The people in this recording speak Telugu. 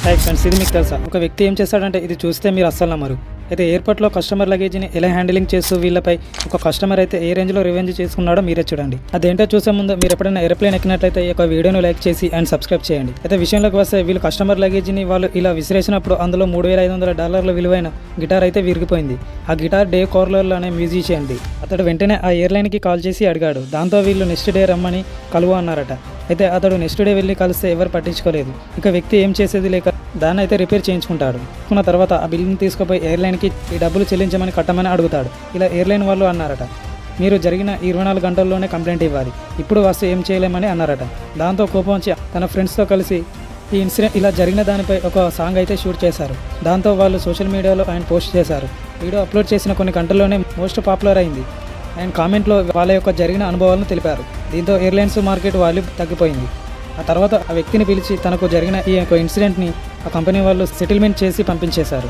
హాయ్ ఫ్రెండ్స్, ఇది మీకు తెలుసా? ఒక వ్యక్తి ఏం చేస్తాడంటే ఇది చూస్తే మీరు అస్సలు నమ్మరు. అయితే ఎయిర్పోర్ట్లో కస్టమర్ లగేజ్ని ఎలా హ్యాండిలింగ్ చేస్తూ వీళ్ళపై ఒక కస్టమర్ అయితే ఏ రేంజ్లో రివెంజ్ చేసుకున్నాడో మీరే చూడండి. అదేంటో చూసే ముందు మీరు ఎప్పుడైనా ఏరోప్లేన్ ఎక్కినట్లయితే ఈ యొక్క వీడియోను లైక్ చేసి అండ్ సబ్స్క్రైబ్ చేయండి. అయితే విషయంలోకి వస్తే వీళ్ళు కస్టమర్ లగేజ్ని వాళ్ళు ఇలా విసిరేసినప్పుడు అందులో $3,500 విలువైన గిటార్ అయితే విరిగిపోయింది. ఆ గిటార్ డేవ్ కార్లర్ అనే మ్యూజిషియన్ది. అతడు వెంటనే ఆ ఎయిర్లైన్కి కాల్ చేసి అడిగాడు. దాంతో వీళ్ళు నెక్స్ట్ డే రమ్మని కలువు అన్నారట. అయితే అతడు నెక్స్ట్ డే వెళ్ళి కలిస్తే ఎవరు పట్టించుకోలేదు. ఇక వ్యక్తి ఏం చేసేది లేక దాన్ని అయితే రిపేర్ చేయించుకుంటాడు. అనుకున్న తర్వాత ఆ బిల్లుని తీసుకుపోయి ఎయిర్లైన్కి ఈ డబ్బులు చెల్లించమని కట్టమని అడుగుతాడు. ఇలా ఎయిర్లైన్ వాళ్ళు అన్నారట, మీరు జరిగిన 24 గంటల్లోనే కంప్లైంట్ ఇవ్వాలి, ఇప్పుడు వస్తే ఏం చేయలేమని అన్నారట. దాంతో కోపం వచ్చి తన ఫ్రెండ్స్తో కలిసి ఈ ఇన్సిడెంట్ ఇలా జరిగిన దానిపై ఒక సాంగ్ అయితే షూట్ చేశారు. దాంతో వాళ్ళు సోషల్ మీడియాలో ఆయన పోస్ట్ చేశారు. వీడియో అప్లోడ్ చేసిన కొన్ని గంటల్లోనే మోస్ట్ పాపులర్ అయింది. అండ్ కామెంట్లో వాళ్ళ యొక్క జరిగిన అనుభవాలను తెలిపారు. దీంతో ఎయిర్లైన్స్ మార్కెట్ వాల్యూ తగ్గిపోయింది. ఆ తర్వాత ఆ వ్యక్తిని పిలిచి తనకు జరిగిన ఈ యొక్క ఇన్సిడెంట్ని ఆ కంపెనీ వాళ్ళు సెటిల్మెంట్ చేసి పంపించేశారు.